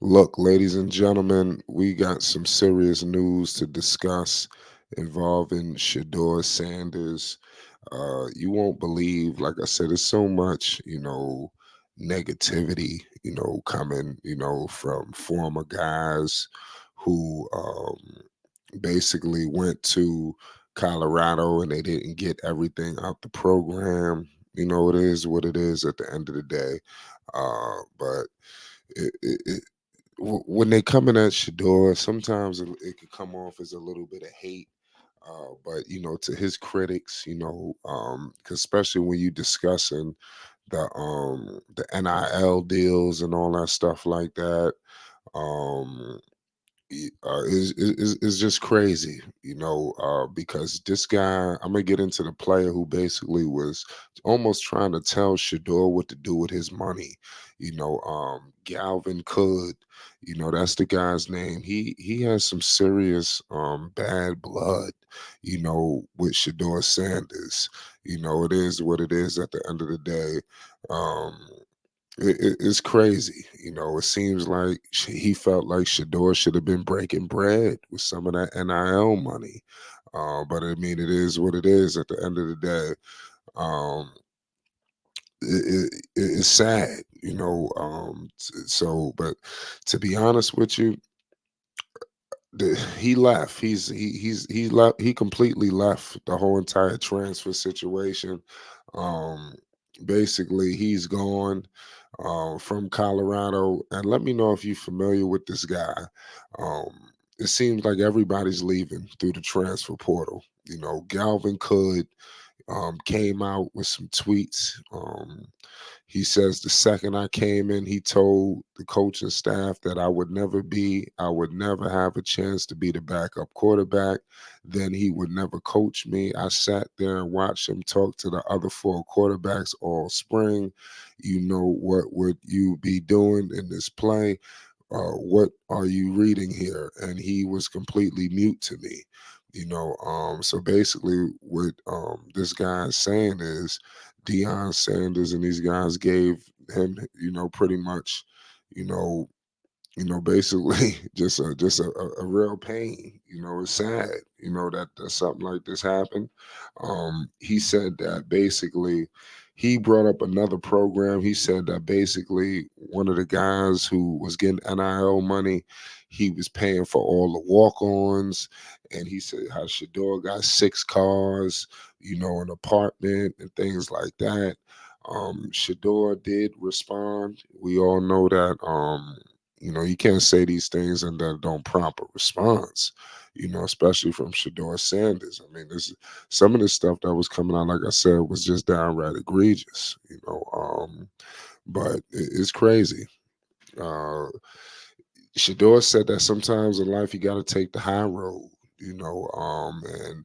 Look, ladies and gentlemen, we got some serious news to discuss involving Shedeur Sanders. You won't believe, like I said, there's so much, negativity, coming, from former guys who basically went to Colorado and they didn't get everything out the program. It is what it is at the end of the day. But when they coming at Shador, sometimes it could come off as a little bit of hate. But to his critics, 'cause especially when you discussing the NIL deals and all that stuff like that, um, is just crazy, because this guy, I'm gonna get into the player who basically was almost trying to tell Shador what to do with his money. Galvin Kuld, that's the guy's name. He has some serious bad blood, with Shador Sanders. It is what it is at the end of the day. Um, it's crazy. It seems like he felt like Shador should have been breaking bread with some of that NIL money. But I mean, it is what it is at the end of the day. Um, it's sad, but to be honest with you, he left. He left. He completely left the whole entire transfer situation. Um, Basically, he's gone from Colorado. And let me know if you're familiar with this guy. It seems like everybody's leaving through the transfer portal. Galvin could came out with some tweets. He says the second I came in, he told the coaching staff that I would never have a chance to be the backup quarterback. Then he would never coach me. I sat there and watched him talk to the other four quarterbacks all spring. What would you be doing in this play? What are you reading here? And he was completely mute to me. So basically what this guy is saying is Deion Sanders and these guys gave him, pretty much, you know, basically just a real pain. It's sad, that something like this happened. He said that basically he brought up another program. He said that basically one of the guys who was getting NIL money, he was paying for all the walk-ons, and he said how Shador got 6 cars, an apartment and things like that. Shador did respond. We all know that you can't say these things and then don't prompt a response, especially from Shedeur Sanders. I mean, this some of the stuff that was coming out, like I said, was just downright egregious, but it's crazy. Uh, Shedeur said that sometimes in life you got to take the high road, and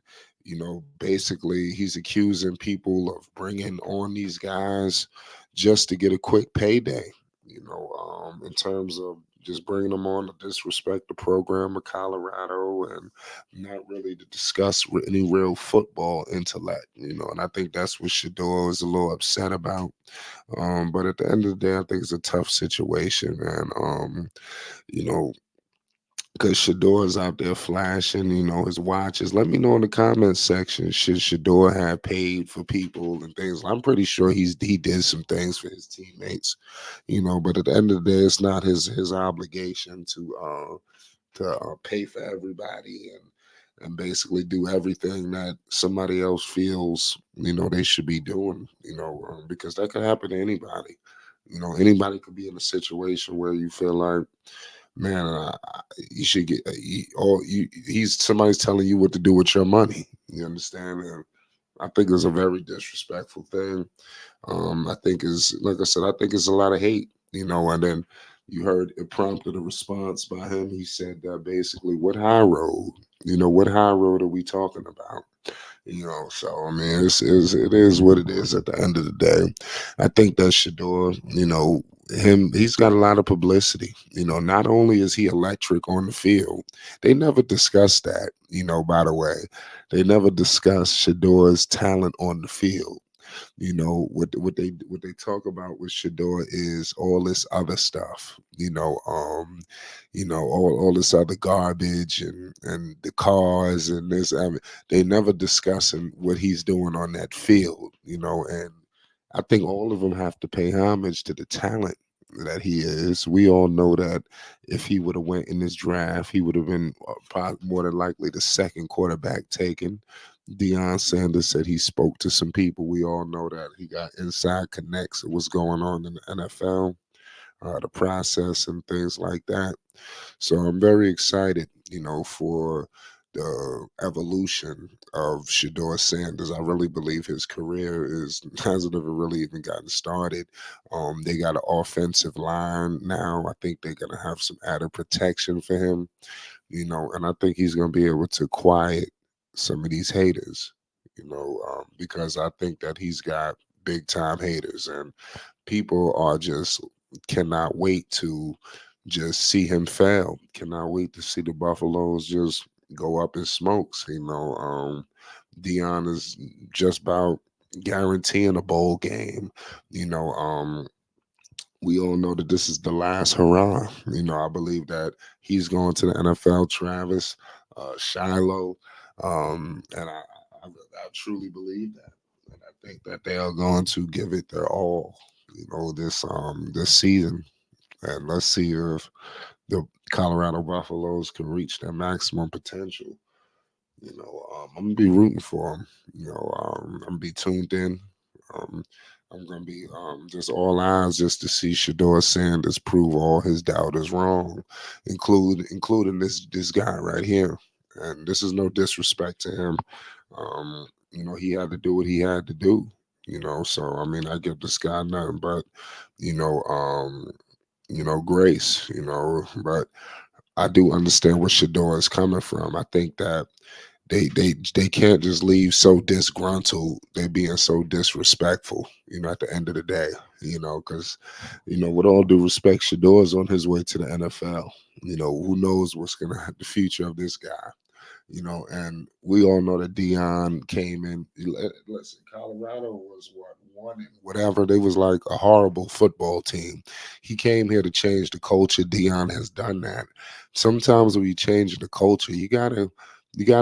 basically he's accusing people of bringing on these guys just to get a quick payday, in terms of just bringing them on to disrespect the program of Colorado and not really to discuss any real football intellect, and I think that's what Shador is a little upset about. But at the end of the day, I think it's a tough situation, man. You know, because Shador's out there flashing, his watches. Let me know in the comments section. Should Shador have paid for people and things? I'm pretty sure he did some things for his teammates, But at the end of the day, it's not his obligation to pay for everybody and basically do everything that somebody else feels they should be doing. Because that could happen to anybody. Anybody could be in a situation where you feel like, man, you should get he's somebody's telling you what to do with your money. You understand? And I think it's a very disrespectful thing. I think is like I said, I think it's a lot of hate, and then you heard it prompted a response by him. He said that basically, what high road? What high road are we talking about? So I mean, it is what it is at the end of the day. I think that Shador, he's got a lot of publicity. Not only is he electric on the field, they never discuss that, by the way. They never discuss Shador's talent on the field. What they talk about with Shedeur is all this other stuff. All this other garbage and the cars and this. I mean, they never discussing what he's doing on that field. And I think all of them have to pay homage to the talent that he is. We all know that if he would have went in this draft, he would have been more than likely the second quarterback taken. Deion Sanders said he spoke to some people. We all know that he got inside connects of what's going on in the NFL, the process and things like that. So I'm very excited, for the evolution of Shedeur Sanders. I really believe his career is hasn't ever really even gotten started. They got an offensive line now. I think they're gonna have some added protection for him, and I think he's gonna be able to quiet some of these haters, because I think that he's got big time haters, and people are just cannot wait to just see him fail. Cannot wait to see the Buffaloes just go up in smokes. Dion is just about guaranteeing a bowl game. You know, we all know that this is the last hurrah. I believe that he's going to the NFL. Travis, Shiloh, and I truly believe that, and I think that they are going to give it their all. This season, and let's see if the Colorado Buffaloes can reach their maximum potential. I'm gonna be rooting for them. I'm gonna be tuned in. Um, I'm gonna be just all eyes just to see Shedeur Sanders prove all his doubters wrong, including this guy right here. And this is no disrespect to him. He had to do what he had to do. So I mean, I give this guy nothing but you know, um, grace. But I do understand where Shedeur is coming from. I think that they can't just leave so disgruntled. They're being so disrespectful. At the end of the day, because with all due respect, Shadeur's on his way to the NFL. Who knows what's gonna the future of this guy. And we all know that Dion came in. Listen, Colorado was what one and whatever. They was like a horrible football team. He came here to change the culture. Dion has done that. Sometimes when you change the culture, you gotta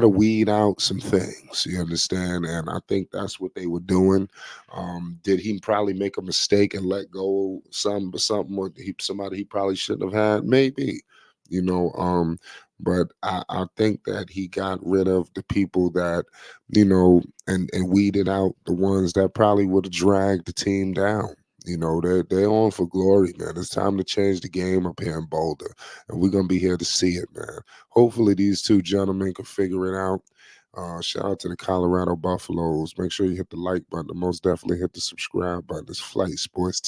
weed out some things. You understand? And I think that's what they were doing. Did he probably make a mistake and let go something or somebody he probably shouldn't have had? Maybe. You know, um, but I think that he got rid of the people that, and weeded out the ones that probably would have dragged the team down. They're on for glory, man. It's time to change the game up here in Boulder, and we're gonna be here to see it, man. Hopefully, these two gentlemen can figure it out. Shout out to the Colorado Buffaloes. Make sure you hit the like button. And most definitely hit the subscribe button. It's Flight Sports